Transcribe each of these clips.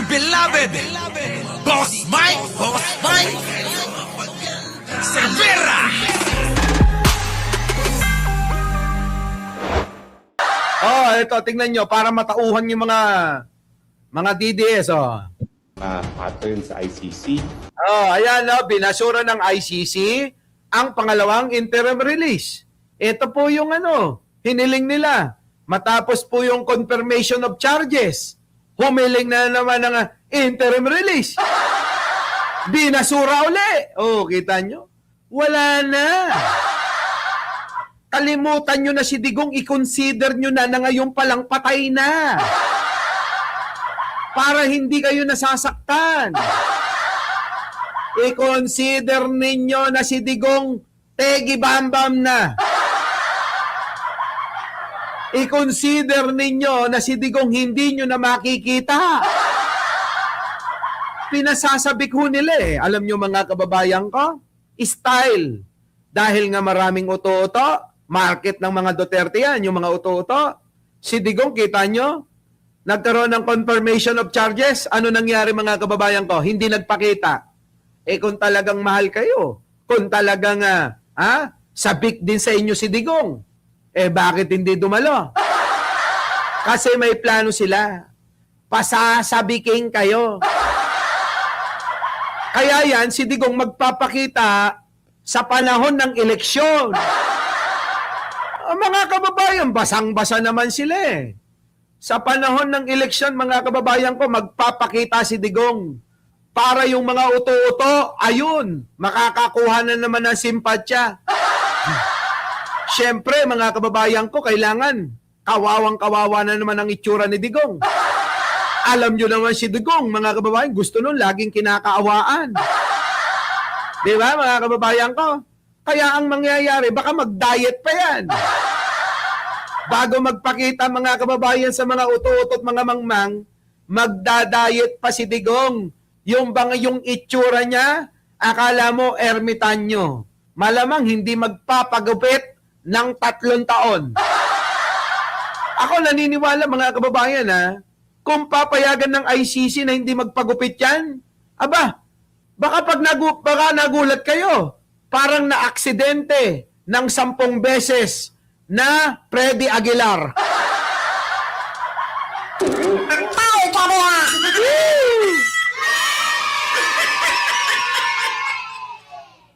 dear beloved, Boss Mike, Cervera. Oh, ito, tingnan nyo, para matauhan yung mga DDS, oh. Pattern sa ICC. Oh, ayan, no, binasura ng ICC ang pangalawang interim release. Ito po yung hiniling nila. Matapos po yung confirmation of charges, humiling na naman ng interim release. Binasura uli. Oh, kita nyo? Wala na. Kalimutan nyo na si Digong, i-consider nyo na ngayon palang patay na. Para hindi kayo nasasaktan. I-consider ninyo na si Digong tegi bambam na. I-consider ninyo na si Digong hindi nyo na makikita. Pinasasabik ho nila eh. Alam nyo mga kababayan ko? Style. Dahil nga maraming uto-uto, market ng mga Duterte yan, yung mga uto-uto. Si Digong, kita nyo? Nagkaroon ng confirmation of charges. Ano nangyari mga kababayan ko? Hindi nagpakita. Eh kung talagang mahal kayo, kung talagang sabik din sa inyo si Digong, eh bakit hindi dumalo? Kasi may plano sila. Pasasabiking kayo. Kaya yan, si Digong magpapakita sa panahon ng eleksyon. Mga kababayan, basang-basa naman sila eh. Sa panahon ng eleksyon, mga kababayan ko, magpapakita si Digong. Para yung mga uto-uto, ayun, makakakuha na naman ng simpatya. Siyempre, mga kababayan ko, kailangan kawawang-kawawa na naman ang itsura ni Digong. Alam nyo naman si Digong, mga kababayan, gusto nun laging kinakaawaan. Di ba, mga kababayan ko? Kaya ang mangyayari, baka mag-diet pa yan. Bago magpakita, mga kababayan, sa mga uto-uto at mga mangmang, magda-diet pa si Digong. Yung itsura niya, akala mo ermitanyo. Malamang hindi magpapagupit ng 3 taon. Ako naniniwala, mga kababayan, kung papayagan ng ICC na hindi magpagupit yan, baka nagulat kayo, parang na-aksidente ng 10 beses na Freddy Aguilar.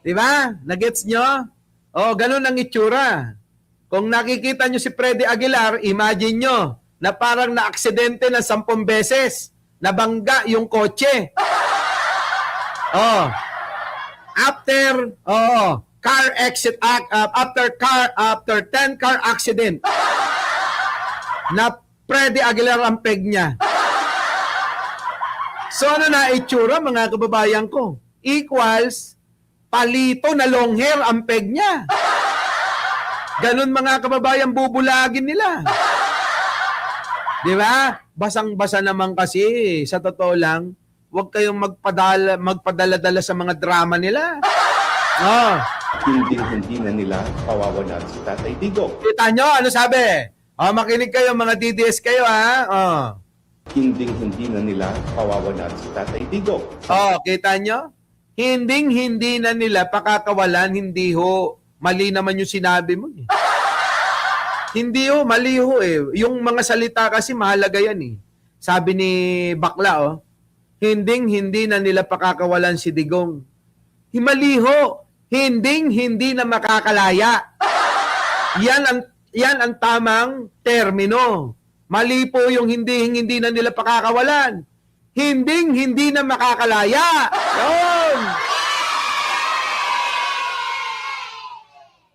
Diba? Nagets nyo? O, ganun ang itsura. Kung nakikita nyo si Freddy Aguilar, imagine nyo na parang na-aksidente ng 10 beses. Nabangga yung kotse. After 10 car accident na Freddy Aguilar ang peg niya. So ano na itsura, mga kababayan ko? Equals palito na long hair ang peg niya. Ganun, mga kababayan, bubulagin nila. Di ba? Basang-basa naman kasi, sa totoo lang, huwag kayong magpadala-dala sa mga drama nila. Hindi na nila pawawalan si Tatay Digong. Kita nyo, ano sabi? Makinig kayo, mga DDS kayo, Hindi na nila pawawalan si Tatay Digong. Kita nyo? Hindi na nila pakakawalan, hindi ho. Mali naman yung sinabi mo. Hindi ho, mali ho eh. Yung mga salita kasi mahalaga yan eh. Sabi ni Bakla, hindi na nila pakakawalan si Digong. Mali ho. Hindi na makakalaya. Yan ang tamang termino. Mali po yung hindi na nila pakakawalan. Hindi na makakalaya. Yun.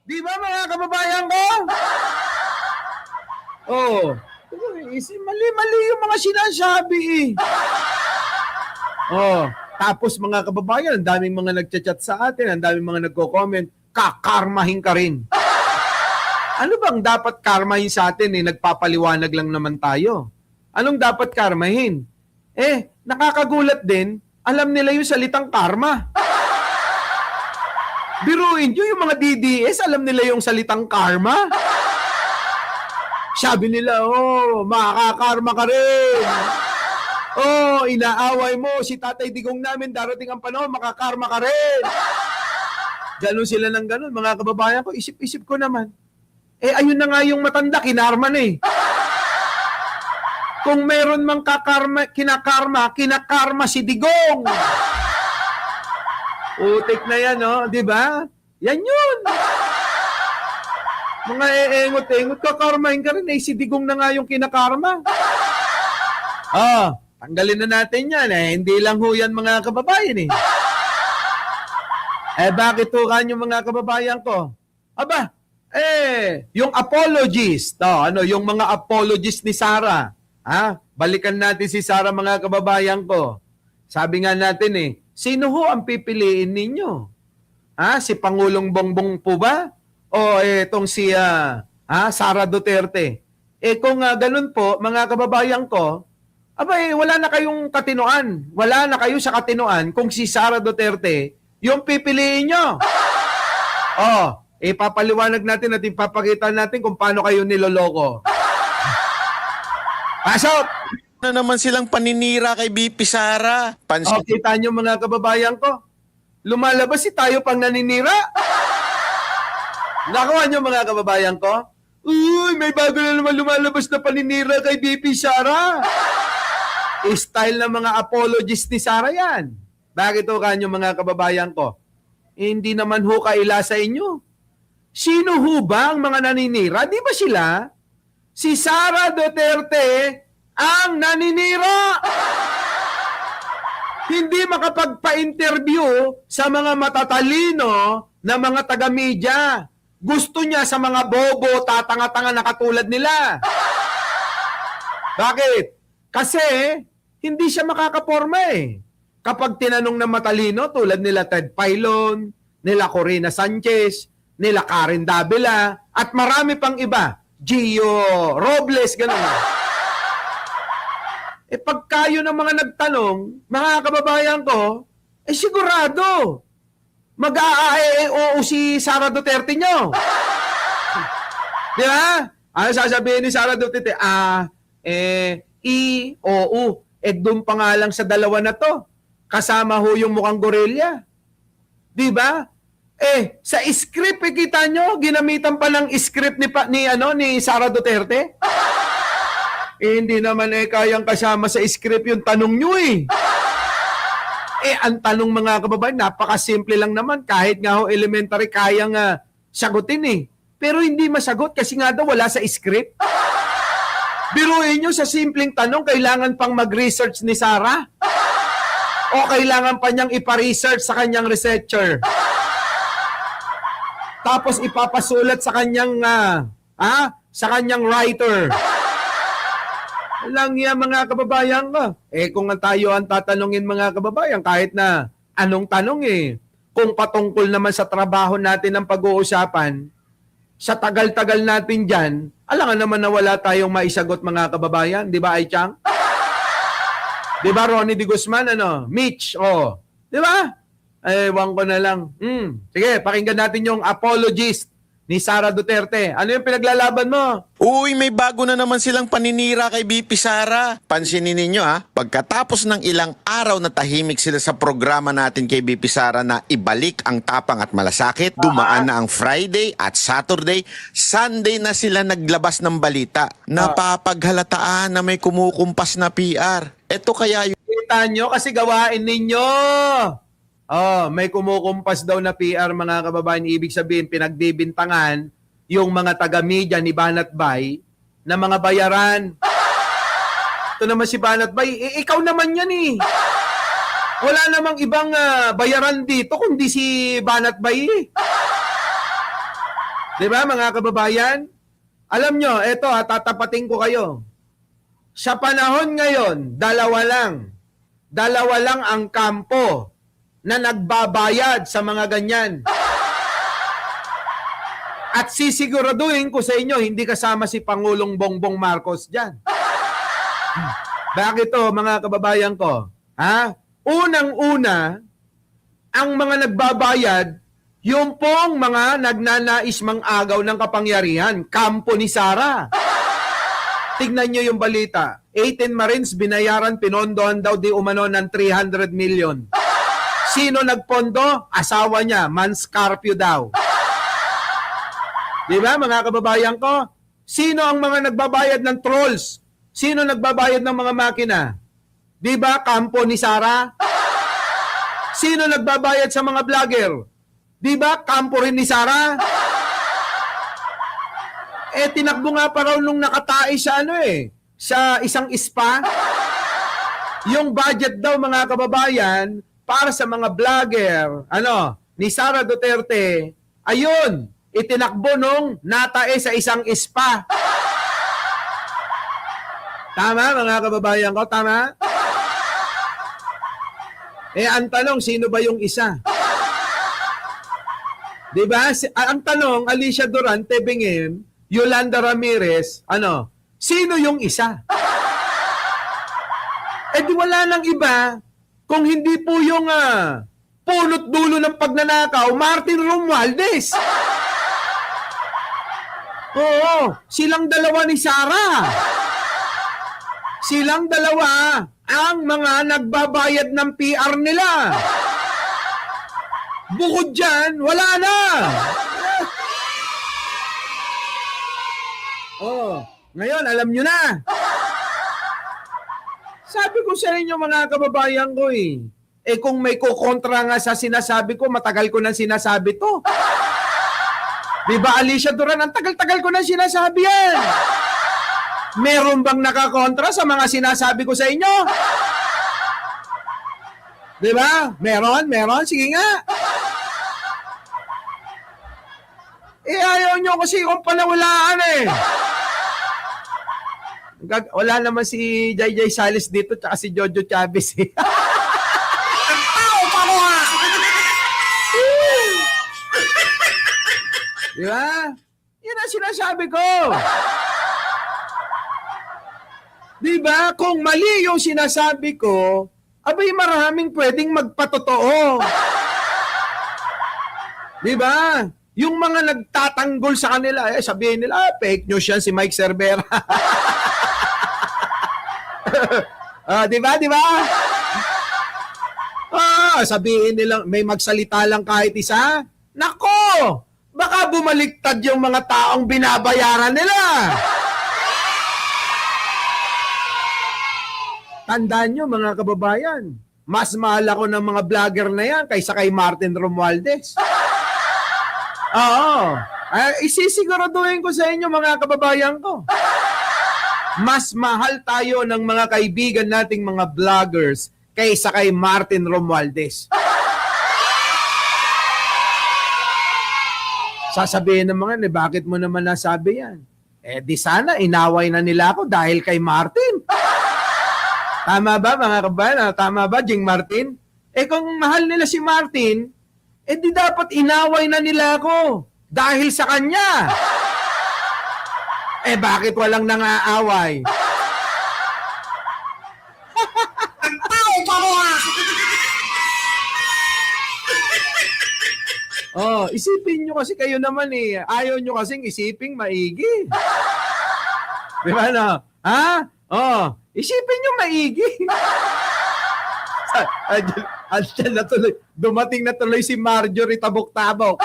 Di ba, mga kababayan ko? Mali yung mga sinasabi eh. Tapos mga kababayan, ang daming mga nagchat-chat sa atin, ang daming mga nagko-comment, kakarmahin ka rin. Ano bang dapat karmahin sa atin eh? Nagpapaliwanag lang naman tayo. Anong dapat karmahin? Nakakagulat din, alam nila yung salitang karma. Biruin nyo yung mga DDS, alam nila yung salitang karma. Sabi nila, makakarma ka rin. mo, inaaway mo, si Tatay Digong namin, darating ang panahon, makakarma ka rin. Ganon sila ng ganon. Mga kababayan ko, isip-isip ko naman. Ayun na nga yung matanda, kinarma na eh. Kung meron mang kinakarma si Digong. Utik na yan, no? Di ba? Yan yun. Mga eengot-engot, kakarmahin ka rin eh. Si Digong na nga yung kinakarma. Tanggalin na natin yan eh. Hindi lang ho yan mga kababayan eh. Bakit ho kanyo mga kababayan ko? Aba, yung apologies, yung mga apologies ni Sara. Balikan natin si Sara mga kababayan ko. Sabi nga natin sino ho ang pipiliin ninyo? Si Pangulong Bongbong po ba? O itong si Sara Duterte? Kung ganun po, mga kababayan ko, wala na kayong katinoan. Wala na kayo sa katinoan kung si Sara Duterte yung pipiliin nyo. Ipapaliwanag natin at ipapakita natin kung paano kayo niloloko. Pasok! Na naman silang paninira kay BP Sara. Kita nyo mga kababayan ko. Lumalabas tayo pang naninira. Nakuha nyo mga kababayan ko? Uy, may bago na naman lumalabas na paninira kay BP Sara. Style ng mga apologies ni Sara yan. Bakit ho kanyo mga kababayan ko? Hindi naman ho kaila sa inyo. Sino ho ba ang mga naninira? Di ba sila? Si Sara Duterte ang naninira. Hindi makapagpa-interview sa mga matatalino na mga taga-media. Gusto niya sa mga bobo, tatanga-tanga na katulad nila. Bakit? Kasi hindi siya makakaporma eh. Kapag tinanong na matalino tulad nila Ted Filon, nila Corina Sanchez, nila Karen Davila, at marami pang iba, Gio Robles, gano'n. Pag kayo ng mga nagtanong, mga kababayan ko, sigurado, mag-aae-oo si Sara Duterte nyo. Di ba? Ano sasabihin ni Sara Duterte? I-oo. Doon pa nga lang sa dalawa na to. Kasama ho yung mukhang gorilla. Di ba? Sa script, kita nyo, ginamitan pa ng script ni Sara Duterte. Hindi naman kayang kasama sa script yung tanong nyo eh. Ang tanong mga kababayan, napakasimple lang naman. Kahit nga ho elementary, kayang sagutin eh. Pero hindi masagot kasi nga daw wala sa script. Biruin nyo sa simpleng tanong, kailangan pang mag-research ni Sara? O kailangan pa niyang ipa-research sa kanyang researcher? Tapos ipapasulat sa kanyang writer. Lang yan mga kababayan ko. Kung tayo ang tatanungin mga kababayan, kahit na anong tanong kung patungkol naman sa trabaho natin ang pag-uusapan, sa tagal-tagal natin dyan, alangan naman na wala tayong maisagot mga kababayan. Di ba, Aichang? Di ba, Ronnie de Guzman, Mitch, Di ba? Ewan ko na lang. Sige, pakinggan natin yung apologist ni Sara Duterte. Ano yung pinaglalaban mo? Uy, may bago na naman silang paninira kay BP Sara. Pansinin ninyo pagkatapos ng ilang araw na tahimik sila sa programa natin kay BP Sara na ibalik ang tapang at malasakit, dumaan na ang Friday at Saturday, Sunday na sila naglabas ng balita. Napapaghalataan na may kumukumpas na PR. Ito kaya yung... Kita nyo kasi gawain ninyo. May kumukumpas daw na PR mga kababayan. Ibig sabihin, pinagbibintangan yung mga taga-media ni Banat Bay na mga bayaran. Ito naman si Banat Bay. Ikaw naman yan eh. Wala namang ibang bayaran dito kundi si Banat Bay eh. Diba mga kababayan? Alam nyo, eto tatapatin ko kayo. Sa panahon ngayon, dalawa lang ang kampo na nagbabayad sa mga ganyan. At sisiguraduhin ko sa inyo, hindi kasama si Pangulong Bongbong Marcos dyan. Bakit to, mga kababayan ko? Unang-una, ang mga nagbabayad, yung pong mga nagnanais mang-agaw ng kapangyarihan, kampo ni Sara. tignan nyo yung balita. 18 Marines binayaran, pinondohan daw di umano ng 300 million. Sino nagpondo? Asawa niya, Manscarpio daw. Di ba, mga kababayan ko? Sino ang mga nagbabayad ng trolls? Sino nagbabayad ng mga makina? Di ba, kampo ni Sara? Sino nagbabayad sa mga vlogger? Di ba, kampo rin ni Sara? Tinakbo nga pa raw nung nakatae sa sa isang spa. Yung budget daw, mga kababayan, para sa mga vlogger, ni Sara Duterte, ayun, itinakbo nung natae sa isang spa. Tama, mga kababayan ko? Tama? Ang tanong, sino ba yung isa? Diba? Ang tanong, Alicia Durante, Bingim, Yolanda Ramirez, sino yung isa? Di wala nang iba, kung hindi po yung punot dulo ng pagnanakaw, Martin Romualdez. Oo, silang dalawa ni Sara. Silang dalawa ang mga nagbabayad ng PR nila. Bukod dyan, wala na. Ngayon, alam nyo na. Sabi ko sa inyo, mga kababayan ko kung may kukontra nga sa sinasabi ko, matagal ko nang sinasabi to. Diba, Alicia Duran, ang tagal-tagal ko nang sinasabi yan. Meron bang nakakontra sa mga sinasabi ko sa inyo? Diba? Meron? Sige nga. Ayaw nyo kasi kung panawalaan Wala naman si JJ Salis dito tsaka si Jojo Chavez Di ba? Yan ang sinasabi ko. Di ba? Kung mali yung sinasabi ko, abay maraming pwedeng magpatotoo. Di ba? Yung mga nagtatanggol sa kanila, sabihin nila, fake news yan si Mike Cervera. Di ba? Sabihin nila, may magsalita lang kahit isa. Nako! Baka bumaliktad yung mga taong binabayaran nila. Tandaan nyo, mga kababayan, mas mahal ako ng mga vlogger na yan kaysa kay Martin Romualdez. Oo. Isisiguraduhin ko sa inyo, mga kababayan ko. Mas mahal tayo ng mga kaibigan nating mga vloggers kaysa kay Martin Romualdez. Sasabihin ng mga, bakit mo naman nasabi yan? Di sana, inaway na nila ako dahil kay Martin. Tama ba, mga kabayan? Tama ba, Jing Martin? Kung mahal nila si Martin, di dapat inaway na nila ako dahil sa kanya. Bakit walang nangaaway? Isipin nyo kasi kayo naman ayaw nyo kasing isiping maigi. Di ba na? Isipin nyo maigi. Andiyan na tuloy. Dumating na tuloy si Marjorie Tabok-Tabok.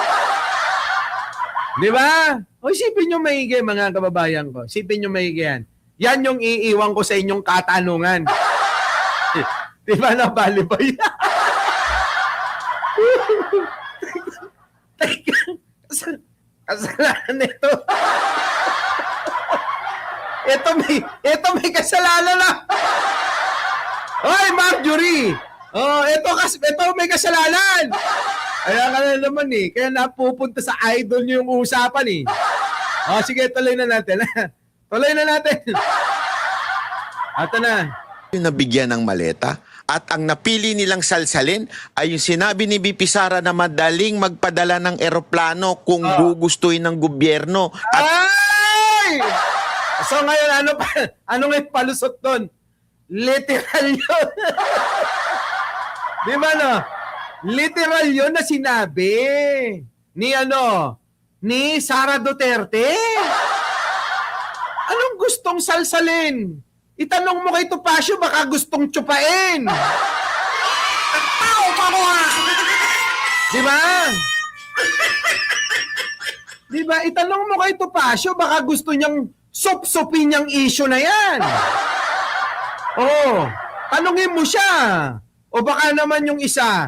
Di ba? Isipin nyo maigi, mga kababayan ko. Isipin nyo maigi yan. Yan yung iiwan ko sa inyong katanungan. Di ba na balibay? Kasalanan ito. Ito may kasalanan na. Hoy, Marjorie! Ito may kasalanan. Kaya ka na naman Kaya napupunta sa idol niyo yung usapan sige, tuloy na natin. Tuloy na natin. Ato na. Yung nabigyan ng maleta at ang napili nilang salsalin ay yung sinabi ni VP Sara na madaling magpadala ng eroplano kung gugustuhin ng gobyerno. At Ay! So ngayon, ano nga yung palusot doon? Literal yun. Di ba literal yun na sinabi ni Sara Duterte. Anong gustong salsalin. Itanong mo kay Topacio, baka gustong tsupain. Di ba? Di ba? Itanong mo kay Topacio, baka gusto niyang sup-supin niyang issue na yan. Oo. Tanungin mo siya. O baka naman yung isa.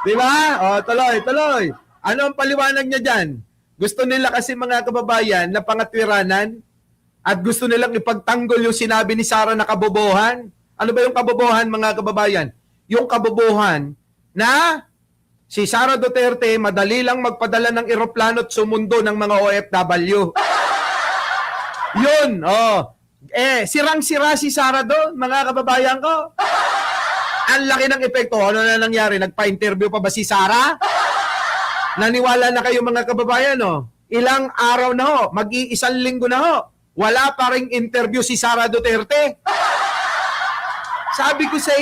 Di ba? O, tuloy. Ano ang paliwanag niya dyan? Gusto nila kasi mga kababayan na pangatwiranan at gusto nilang ipagtanggol yung sinabi ni Sara na kabobohan. Ano ba yung kabobohan, mga kababayan? Yung kabobohan na si Sara Duterte madali lang magpadala ng eroplano at sumundo ng mga OFW. Yun, sirang-sira si Sara doon, mga kababayan ko. Ang laki ng epekto. Ano na nangyari? Nagpa-interview pa ba si Sara? Naniwala na kayo, mga kababayan, no? Ilang araw na ho, mag-iisang linggo na ho, wala pa ring interview si Sara Duterte. Sabi ko sa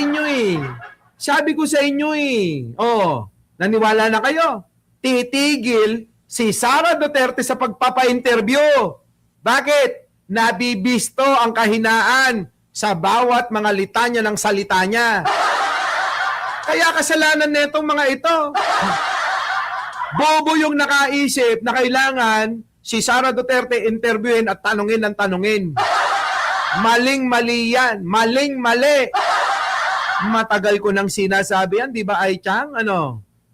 inyo eh. Oh, naniwala na kayo. Titigil si Sara Duterte sa pagpapa-interview. Bakit? Nabibisto ang kahinaan sa bawat mga litanya ng salita niya. Kaya kasalanan netong mga ito. Bobo yung nakaisip na kailangan si Sara Duterte interviewin at tanungin ng tanungin. Maling-mali yan. Maling-mali. Matagal ko nang sinasabi yan, di ba, Ai Chang?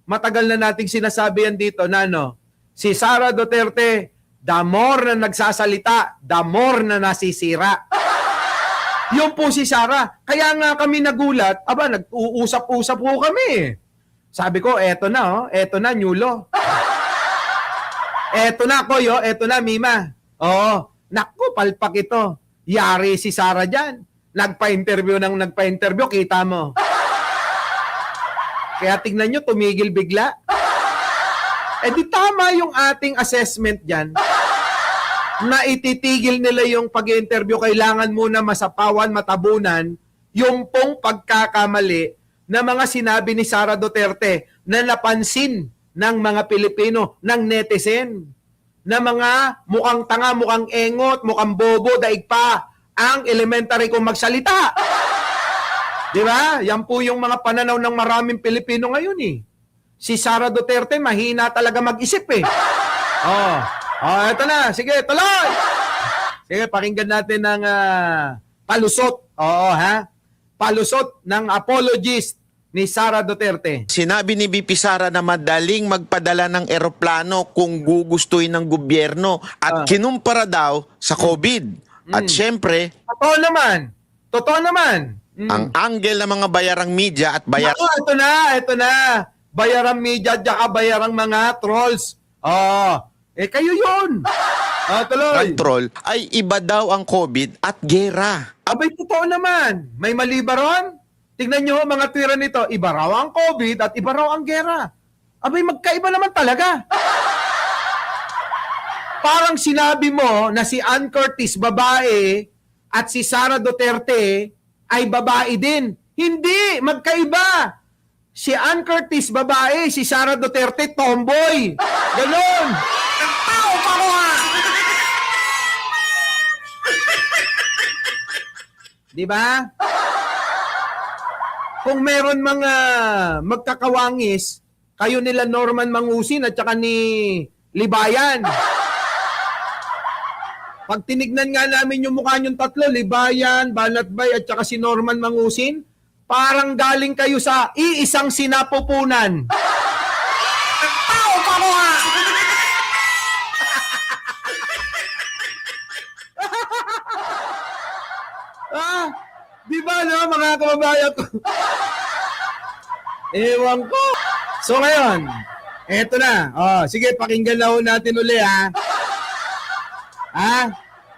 Matagal na nating sinasabi yan dito na si Sara Duterte, the more na nagsasalita, the more na nasisira. Yun po si Sara. Kaya nga kami nagulat, nag-uusap-usap po kami. Sabi ko, eto na, Nyulo. Eto na, Koyo, eto na, Mima. Naku, palpak ito. Yari si Sara dyan. Nagpa-interview, kita mo. Kaya tignan nyo, tumigil bigla. Di tama yung ating assessment dyan na ititigil nila yung pag-interview. Kailangan muna masapawan, matabunan yung pong pagkakamali na mga sinabi ni Sara Duterte na napansin ng mga Pilipino, ng netizen, na mga mukhang tanga, mukhang engot, mukhang bobo, daig pa ang elementary kung magsalita. Di ba? Yan po yung mga pananaw ng maraming Pilipino ngayon eh. Si Sara Duterte, mahina talaga mag-isip eh. Eto na. Sige, tuloy! Sige, pakinggan natin ng palusot. Palusot ng apologist ni Sara Duterte. Sinabi ni BP Sara na madaling magpadala ng eroplano kung gugustuhin ng gobyerno at kinumpara daw sa COVID. At syempre, Totoo naman. ang angle ng mga bayarang media at bayarang... Ito na. Bayarang media at saka bayarang mga trolls. Kayo yun. Tuloy. Troll ay iba daw ang COVID at gera. Abay, totoo naman. May mali ba ron? Tignan nyo mga twira nito. Iba raw ang COVID at iba raw ang gera. Abay, magkaiba naman talaga. Parang sinabi mo na si Ann Curtis babae at si Sara Duterte ay babae din. Hindi, magkaiba. Si Ann Curtis babae, si Sara Duterte tomboy. Ganon. Di ba? Kung meron mga magkakawangis, kayo nila Norman Mangusin at saka ni Libayan. Pag tinignan nga namin yung mukha niyong tatlo, Libayan, Banatbay at saka si Norman Mangusin, parang galing kayo sa iisang sinapupunan. Di ba mga kababayan ko? Ewan ko. So ngayon, eto na. Sige, pakinggan na ho natin uli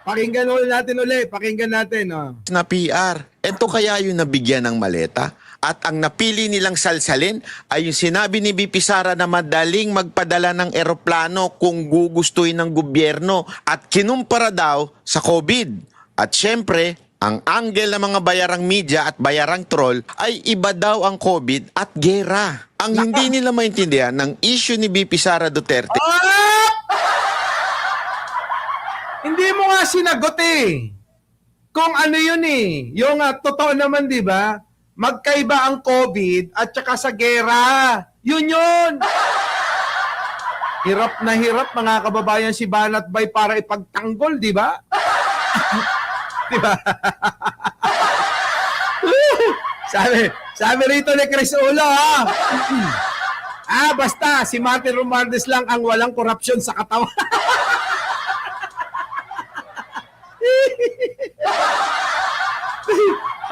Pakinggan natin. Na PR. Ito kaya yung nabigyan ng maleta? At ang napili nilang salsalin ay yung sinabi ni BP Sara na madaling magpadala ng eroplano kung gugustuhin ng gobyerno at kinumpara daw sa COVID. At syempre, ang angle ng mga bayarang media at bayarang troll ay iba daw ang COVID at gera. Ang hindi nila maintindihan ng issue ni BP Sara Duterte. Hindi Hindi mo nga sinagot eh. Kung ano yun eh. Yung totoo naman, di ba? Magkaiba ang COVID at saka sa gera. Yun yun. Hirap na hirap mga kababayan si Banat Bay para ipagtanggol, di ba? Di ba? sabi rito ni Chris Ulo, basta si Martin Romualdez lang ang walang korupsyon sa katawan.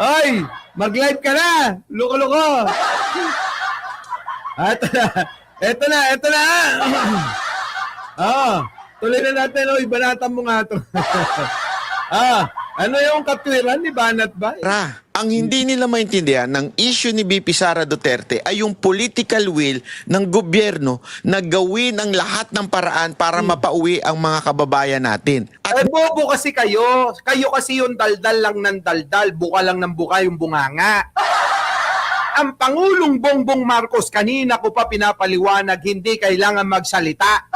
Oy, mag-live ka na. Luko-luko. Eto na. Tuloy na natin. Oy, banatan mo nga to. Ano yung katwiran ni Banat Bay? Ang hindi nila maintindihan ng issue ni VP Sara Duterte ay yung political will ng gobyerno na gawin ang lahat ng paraan para mapauwi ang mga kababayan natin. At Bobo kasi kayo. Kayo kasi yung daldal lang ng daldal, buka lang ng buka yung bunganga. Ang Pangulong Bongbong Marcos, kanina ko pa pinapaliwanag, hindi kailangan magsalita.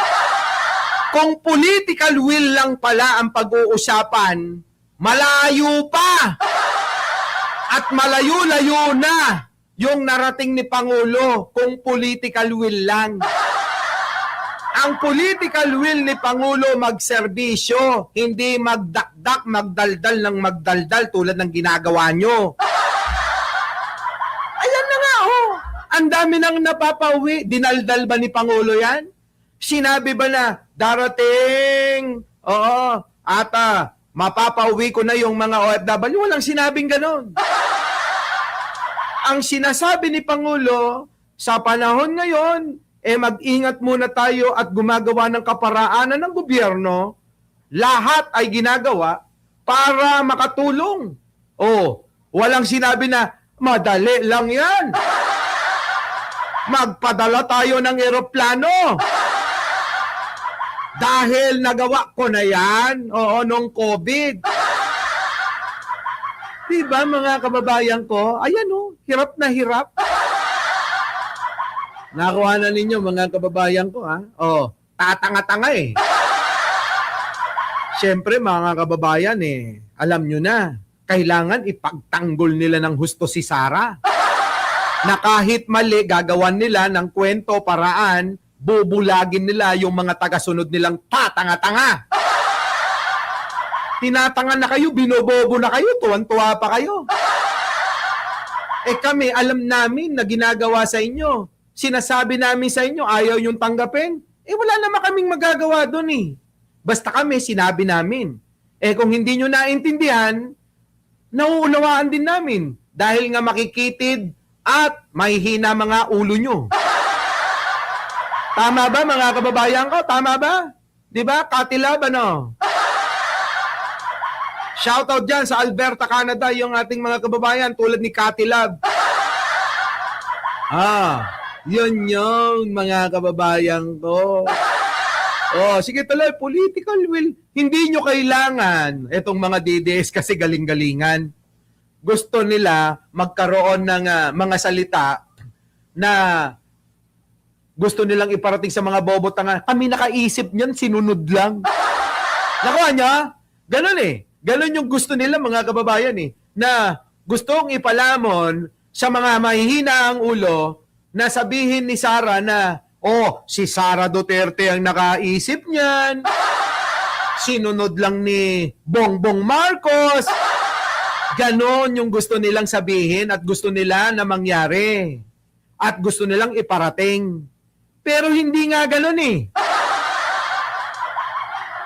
Kung political will lang pala ang pag-uusapan, malayo pa. At malayo-layo na yung narating ni Pangulo kung political will lang. Ang political will ni Pangulo magserbisyo, hindi magdakdak, magdaldal ng magdaldal tulad ng ginagawa nyo. Ayan na nga, ang dami nang napapauwi. Dinaldal ba ni Pangulo yan? Sinabi ba na, darating, mapapauwi ko na yung mga OFW? Walang sinabing ganon. Ang sinasabi ni Pangulo, sa panahon ngayon, mag-ingat muna tayo at gumagawa ng kaparaanan ng gobyerno. Lahat ay ginagawa para makatulong. Walang sinabi na, madali lang yan. Magpadala tayo ng eroplano. Dahil nagawa ko na yan, nung COVID. Diba mga kababayan ko? Ayan hirap na hirap. Nakuha na ninyo mga kababayan ko, tatanga-tanga eh. Siyempre mga kababayan alam nyo na, kailangan ipagtanggol nila ng husto si Sara. Na kahit mali, gagawan nila ng kwento, paraan, bubulagin nila yung mga tagasunod nilang tatanga-tanga. Tinatanga na kayo, binobobo na kayo, tuwan-tuwa pa kayo. Kami, alam namin na ginagawa sa inyo. Sinasabi namin sa inyo, ayaw yung tanggapin. Wala naman kaming magagawa doon Basta kami, sinabi namin. Kung hindi nyo naintindihan, nauunawaan din namin. Dahil nga makikitid at mahihina mga ulo nyo. Tama ba mga kababayan ko? Tama ba? Diba? Katilab, Shoutout dyan sa Alberta, Canada, yung ating mga kababayan tulad ni Katilab. Yun yung mga kababayan ko. Sige tuloy, political will. Hindi nyo kailangan itong mga DDS kasi galing-galingan. Gusto nila magkaroon ng mga salita na gusto nilang iparating sa mga bobo tanga. Kami nakaisip niyan, sinunod lang. Nakuha niya? Ganun Ganon yung gusto nila mga kababayan na gustong ipalamon sa mga mahihina ang ulo na sabihin ni Sara na, si Sara Duterte ang nakaisip niyan. Sinunod lang ni Bongbong Marcos. Ganon yung gusto nilang sabihin at gusto nila na mangyari. At gusto nilang iparating. Pero hindi nga ganon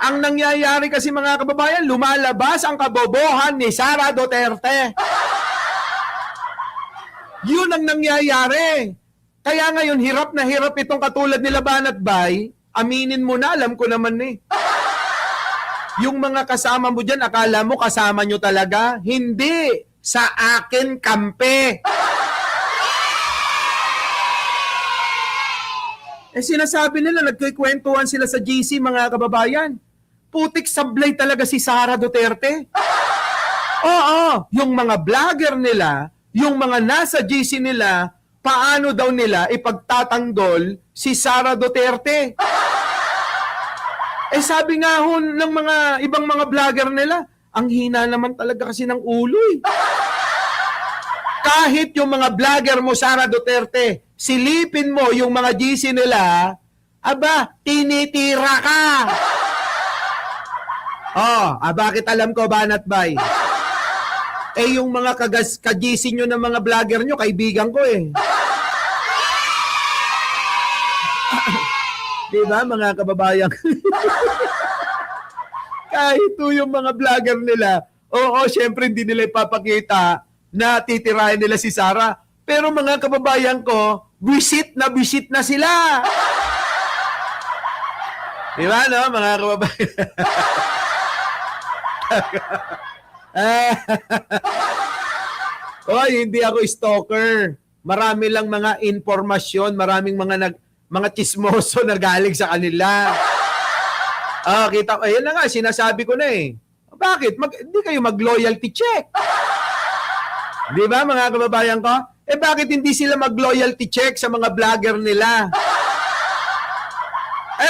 Ang nangyayari kasi mga kababayan, lumalabas ang kabobohan ni Sara Duterte. Yun ang nangyayari. Kaya ngayon, hirap na hirap itong katulad nila Banat Bay. Aminin mo na, alam ko naman Yung mga kasama mo dyan, akala mo kasama nyo talaga? Hindi. Sa akin, kampe. Sinasabi nila, nagkikwentuhan sila sa GC, mga kababayan. Putik sablay talaga si Sara Duterte. Yung mga vlogger nila, yung mga nasa GC nila, paano daw nila ipagtatanggol si Sara Duterte? Eh sabi nga ho ng mga ibang mga vlogger nila, ang hina naman talaga kasi ng ulo eh. Kahit yung mga vlogger mo, Sara Duterte, silipin mo yung mga GC nila, aba, tinitira ka. Bakit alam ko, Banat Bay? Eh yung mga ka-GC nyo ng mga vlogger nyo, kaibigan ko eh. Diba, mga kababayan? Kahit yung mga vlogger nila, syempre hindi nila ipapakita na titirahin nila si Sara. Pero mga kababayan ko, visit na sila. Diba, no, mga kababayan? Hindi ako stalker. Marami lang mga informasyon, maraming mga chismoso na galing sa kanila. Kita ko, ayan na nga, sinasabi ko na eh. Bakit? Hindi kayo mag-loyalty check. Di ba, mga kababayan ko? Bakit hindi sila mag-loyalty check sa mga vlogger nila?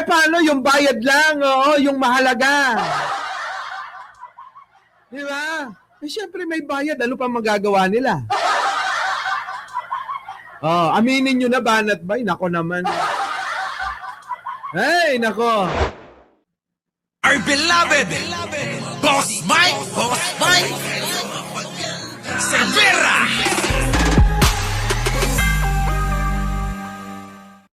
Paano yung bayad lang? Yung mahalaga. Di ba? Siyempre may bayad. Ano pa magagawa nila? Aminin nyo na, Banat Bay. Nako naman. Hey, nako. Our beloved Boss Mike.